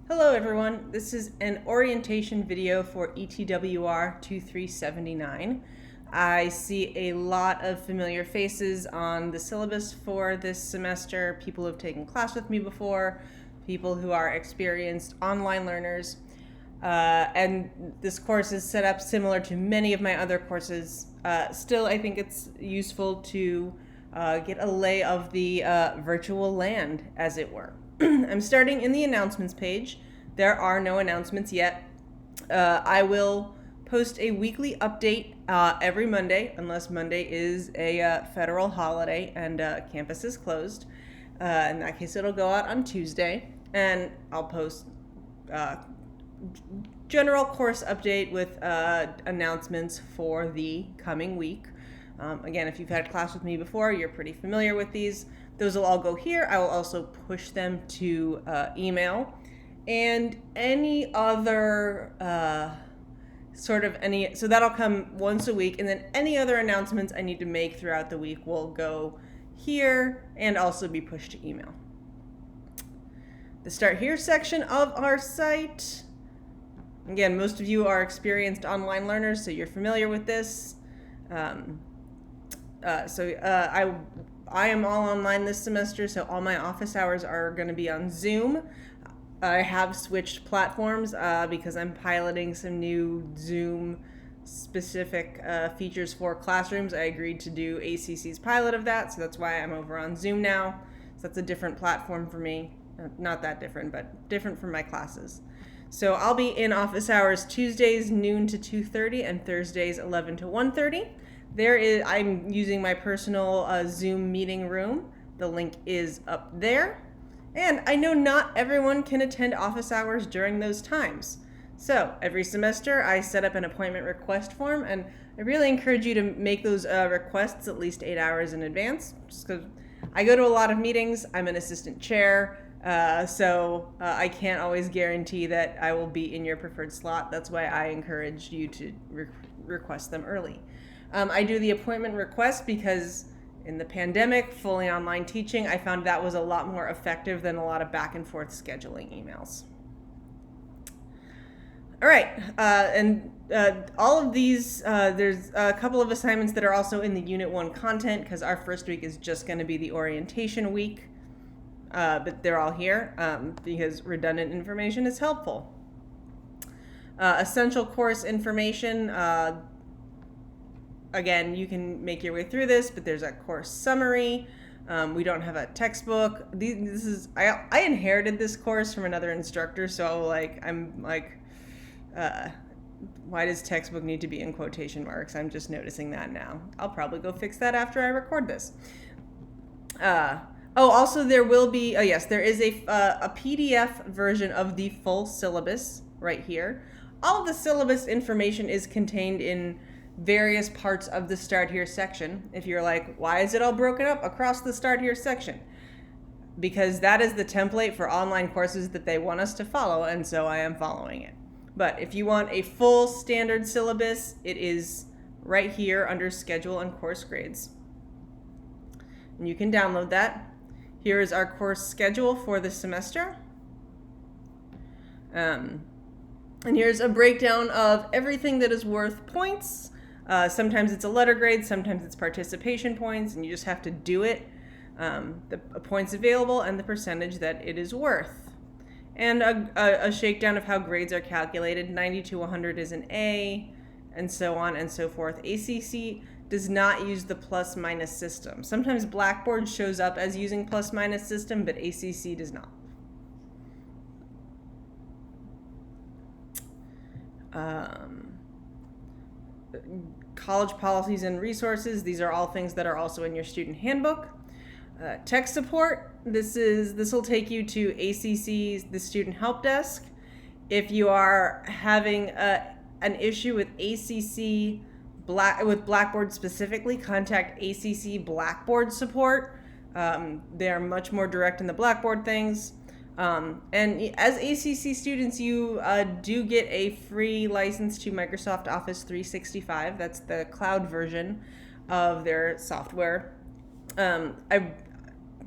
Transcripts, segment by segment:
Hello everyone, this is an orientation video for ETWR 2379. I see a lot of familiar faces on the syllabus for this semester, people who have taken class with me before, people who are experienced online learners, and this course is set up similar to many of my other courses. Still, I think it's useful to get a lay of the virtual land, as it were. I'm starting in the announcements page. There are no announcements yet. I will post a weekly update every Monday, unless Monday is a federal holiday and campus is closed. In that case, it'll go out on Tuesday, and I'll post general course update with announcements for the coming week. Again, if you've had class with me before, you're pretty familiar with these. Those will all go here. I will also push them to email. And any other so that'll come once a week. And then any other announcements I need to make throughout the week will go here and also be pushed to email. The Start Here section of our site. Again, most of you are experienced online learners, so you're familiar with this. I am all online this semester, so all my office hours are going to be on Zoom. I have switched platforms because I'm piloting some new Zoom specific features for classrooms. I agreed to do ACC's pilot of that, so that's why I'm over on Zoom now. So that's a different platform for me. Not that different, but different from my classes. So I'll be in office hours Tuesdays noon to 2:30 and Thursdays 11 to 1:30. I'm using my personal Zoom meeting room. The link is up there. And I know not everyone can attend office hours during those times. So every semester I set up an appointment request form, and I really encourage you to make those requests at least 8 hours in advance, just because I go to a lot of meetings. I'm an assistant chair, so I can't always guarantee that I will be in your preferred slot. That's why I encourage you to request them early. I do the appointment request because in the pandemic, fully online teaching, I found that was a lot more effective than a lot of back and forth scheduling emails. All right, all of these, there's a couple of assignments that are also in the Unit 1 content because our first week is just going to be the orientation week, but they're all here because redundant information is helpful. Essential course information, again, you can make your way through this, but there's a course summary. We don't have a textbook. I inherited this course from another instructor, so why does textbook need to be in quotation marks? I'm just noticing that now. I'll probably go fix that after I record this. Also there will be, there is a PDF version of the full syllabus right here. All of the syllabus information is contained in various parts of the Start Here section. If you're like, why is it all broken up across the Start Here section? Because that is the template for online courses that they want us to follow, and so I am following it. But if you want a full standard syllabus, it is right here under Schedule and Course Grades. And you can download that. Here is our course schedule for the semester. And here's a breakdown of everything that is worth points. Sometimes it's a letter grade, sometimes it's participation points, and you just have to do it. The points available and the percentage that it is worth. And a shakedown of how grades are calculated. 90 to 100 is an A, and so on and so forth. ACC does not use the plus-minus system. Sometimes Blackboard shows up as using plus-minus system, but ACC does not. College policies and resources. These are all things that are also in your student handbook. Tech support. This will take you to ACC's the Student Help Desk. If you are having an issue with ACC with Blackboard specifically, contact ACC Blackboard support. They are much more direct in the Blackboard things. And as ACC students, you do get a free license to Microsoft Office 365. That's the cloud version of their software.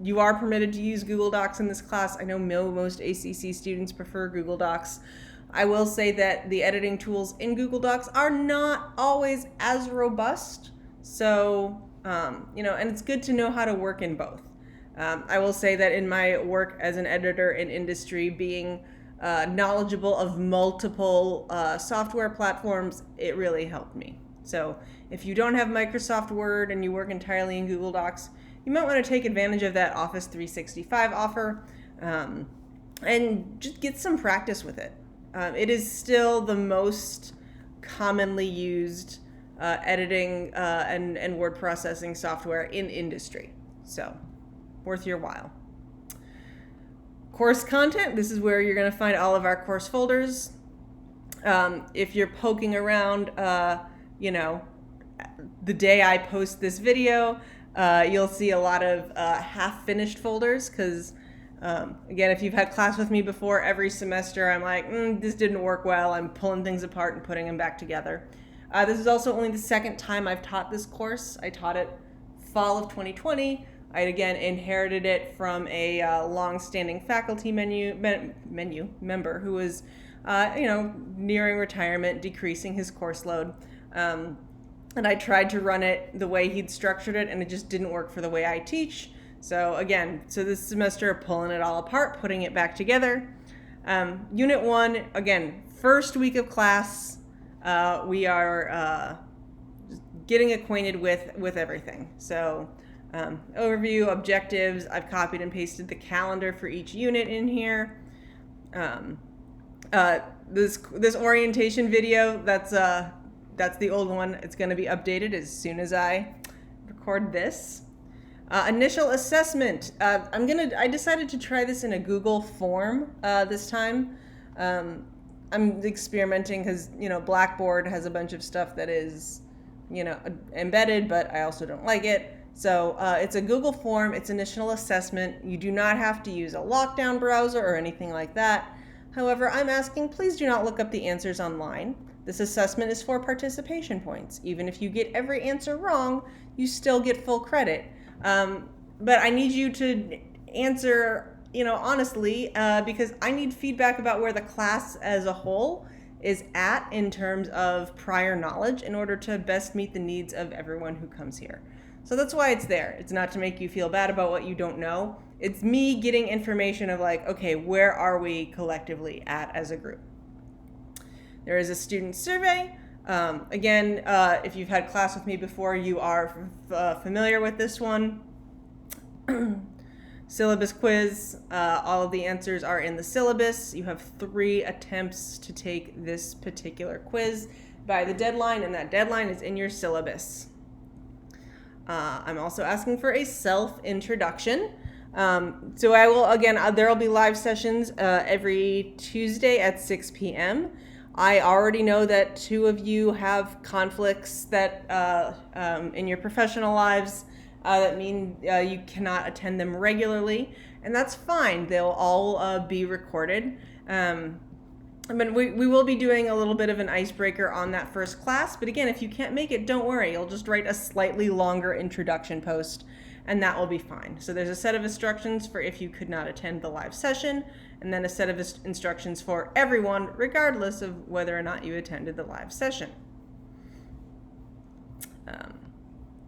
you are permitted to use Google Docs in this class. I know most ACC students prefer Google Docs. I will say that the editing tools in Google Docs are not always as robust. So, and it's good to know how to work in both. I will say that in my work as an editor in industry, being knowledgeable of multiple software platforms, it really helped me. So if you don't have Microsoft Word and you work entirely in Google Docs, you might want to take advantage of that Office 365 offer and just get some practice with it. It is still the most commonly used editing and word processing software in industry. So, worth your while. Course content, this is where you're going to find all of our course folders. If you're poking around, the day I post this video, you'll see a lot of half-finished folders because, again, if you've had class with me before, every semester I'm like, this didn't work well. I'm pulling things apart and putting them back together. This is also only the second time I've taught this course. I taught it fall of 2020. I had again inherited it from a long-standing faculty member who was, nearing retirement, decreasing his course load. And I tried to run it the way he'd structured it, and it just didn't work for the way I teach. So this semester, pulling it all apart, putting it back together. Unit 1, again, first week of class, we are getting acquainted with everything. So overview, objectives, I've copied and pasted the calendar for each unit in here. This orientation video, that's the old one. It's going to be updated as soon as I record this. Initial assessment. I decided to try this in a Google form this time. I'm experimenting because Blackboard has a bunch of stuff that is embedded, but I also don't like it. So it's a Google form. It's initial assessment. You do not have to use a lockdown browser or anything like that. However, I'm asking, please do not look up the answers online. This assessment is for participation points. Even if you get every answer wrong, you still get full credit. But I need you to answer, honestly, because I need feedback about where the class as a whole is at in terms of prior knowledge in order to best meet the needs of everyone who comes here. So that's why it's there. It's not to make you feel bad about what you don't know. It's me getting information of like, okay, where are we collectively at as a group? There is a student survey. Again, if you've had class with me before, you are familiar with this one. Syllabus quiz. All of the answers are in the syllabus. You have 3 attempts to take this particular quiz by the deadline, and that deadline is in your syllabus. I'm also asking for a self-introduction. So I will, again, there will be live sessions every Tuesday at 6 p.m. I already know that 2 of you have conflicts that in your professional lives that mean you cannot attend them regularly, and that's fine. They'll all be recorded. But we will be doing a little bit of an icebreaker on that first class, but again, if you can't make it, don't worry. You'll just write a slightly longer introduction post, and that will be fine. So there's a set of instructions for if you could not attend the live session, and then a set of instructions for everyone, regardless of whether or not you attended the live session.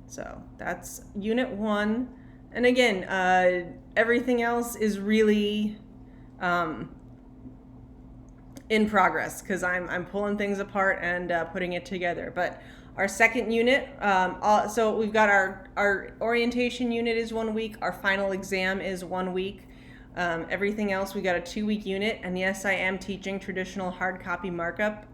So that's Unit 1. And again, everything else is really in progress because I'm pulling things apart and putting it together. But our second unit, so we've got our orientation unit is 1 week. Our final exam is 1 week. Everything else, we got a 2-week unit. And yes, I am teaching traditional hard copy markup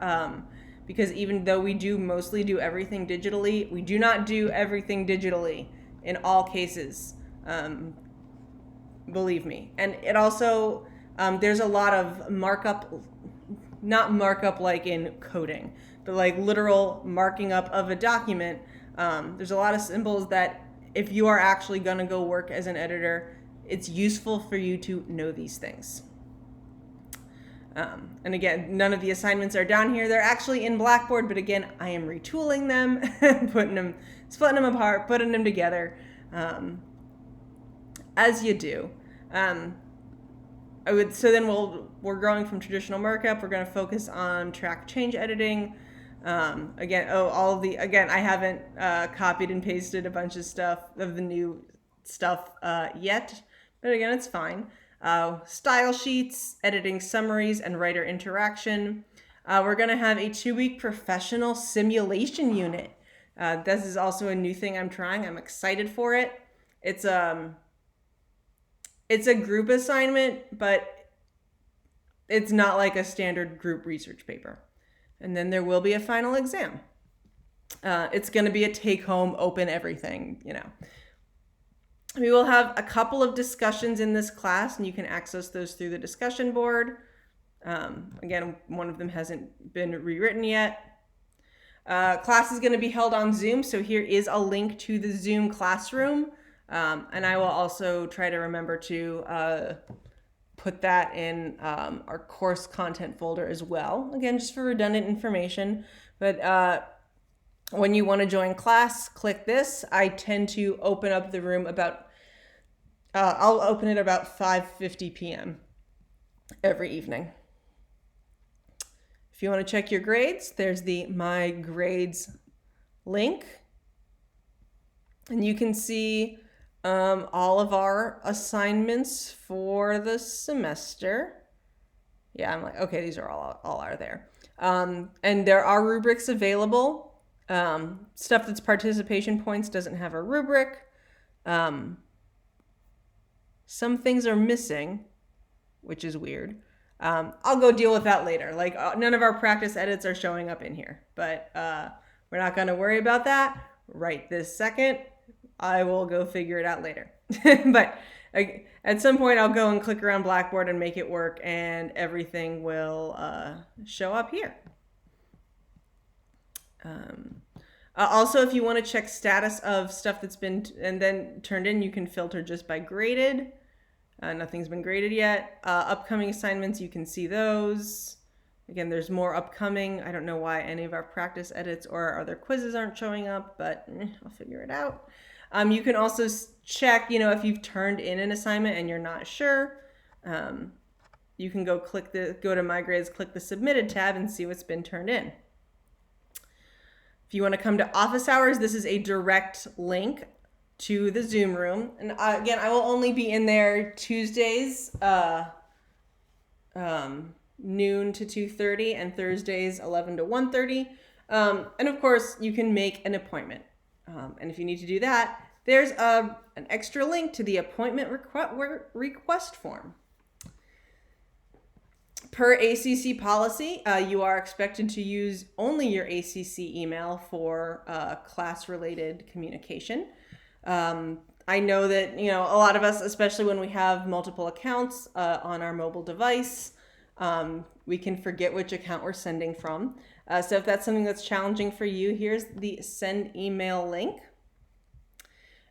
because even though we do mostly do everything digitally, we do not do everything digitally in all cases. Believe me. And it also, there's a lot of markup, not markup like in coding, but like literal marking up of a document. There's a lot of symbols that if you are actually going to go work as an editor, it's useful for you to know these things. And again, none of the assignments are down here. They're actually in Blackboard, but again, I am retooling them, splitting them apart, putting them together. as you do. So then we're growing from traditional markup. We're going to focus on track change editing. I haven't copied and pasted a bunch of stuff of the new stuff yet, but again, it's fine. Style sheets, editing summaries, and writer interaction. We're going to have a 2-week professional simulation unit. This is also a new thing I'm trying. I'm excited for it. It's a group assignment, but it's not like a standard group research paper. And then there will be a final exam. It's going to be a take-home, open everything, We will have a couple of discussions in this class, and you can access those through the discussion board. Again, one of them hasn't been rewritten yet. Class is going to be held on Zoom, so here is a link to the Zoom classroom. And I will also try to remember to put that in our course content folder as well. Again, just for redundant information. But when you want to join class, click this. I tend to open up the room I'll open it about 5:50 p.m. every evening. If you want to check your grades, there's the My Grades link. And you can see all of our assignments for the semester. Yeah, I'm like, okay, these are all are there. And there are rubrics available. Stuff that's participation points doesn't have a rubric. Some things are missing, which is weird. I'll go deal with that later. Like none of our practice edits are showing up in here, but we're not going to worry about that right this second. I will go figure it out later. But at some point I'll go and click around Blackboard and make it work, and everything will show up here. Also, if you want to check status of stuff that's been and then turned in, you can filter just by graded. Nothing's been graded yet. Upcoming assignments, you can see those. Again, there's more upcoming. I don't know why any of our practice edits or our other quizzes aren't showing up, but I'll figure it out. You can also check, if you've turned in an assignment and you're not sure. You can go to My Grades, click the Submitted tab, and see what's been turned in. If you want to come to office hours, this is a direct link to the Zoom room. And again, I will only be in there Tuesdays, noon to 2:30, and Thursdays 11 to 1:30. And of course, you can make an appointment. And if you need to do that, there's an extra link to the appointment request form. Per ACC policy, you are expected to use only your ACC email for class-related communication. I know that, a lot of us, especially when we have multiple accounts on our mobile device, we can forget which account we're sending from. So if that's something that's challenging for you, here's the send email link.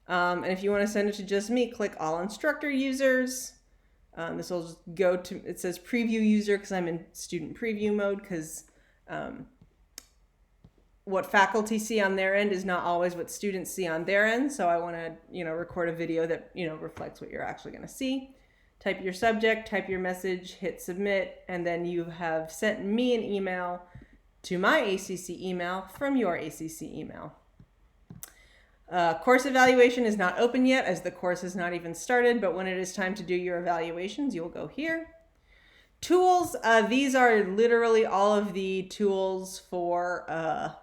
And if you want to send it to just me, click all instructor users. This will just go to, it says preview user because I'm in student preview mode, because what faculty see on their end is not always what students see on their end. So I want to, record a video that, reflects what you're actually going to see. Type your subject, type your message, hit submit, and then you have sent me an email to my ACC email from your ACC email. Course evaluation is not open yet, as the course has not even started, but when it is time to do your evaluations, you'll go here. Tools, these are literally all of the tools for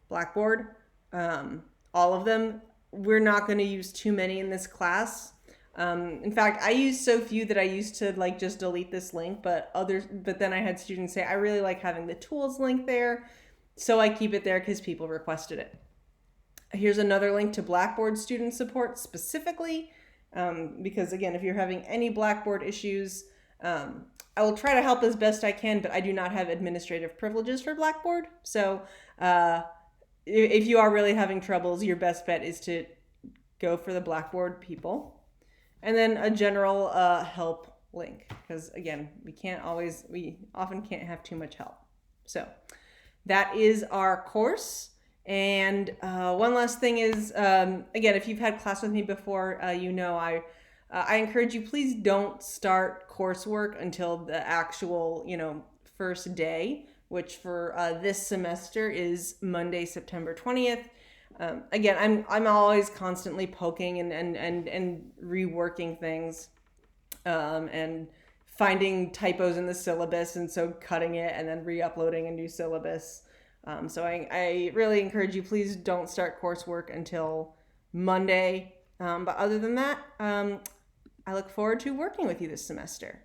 Blackboard. All of them. We're not going to use too many in this class. In fact, I use so few that I used to just delete this link, but then I had students say, I really like having the tools link there. So I keep it there because people requested it. Here's another link to Blackboard student support specifically, because again, if you're having any Blackboard issues, I will try to help as best I can, but I do not have administrative privileges for Blackboard. So if you are really having troubles, your best bet is to go for the Blackboard people. And then a general help link, because again, we often can't have too much help. So that is our course. And one last thing is, again, if you've had class with me before, I I encourage you, please don't start coursework until the actual, first day, which for this semester is Monday, September 20th. Again, I'm always constantly poking and reworking things, and finding typos in the syllabus, and so cutting it and then re-uploading a new syllabus. So I really encourage you, please don't start coursework until Monday. But other than that, I look forward to working with you this semester.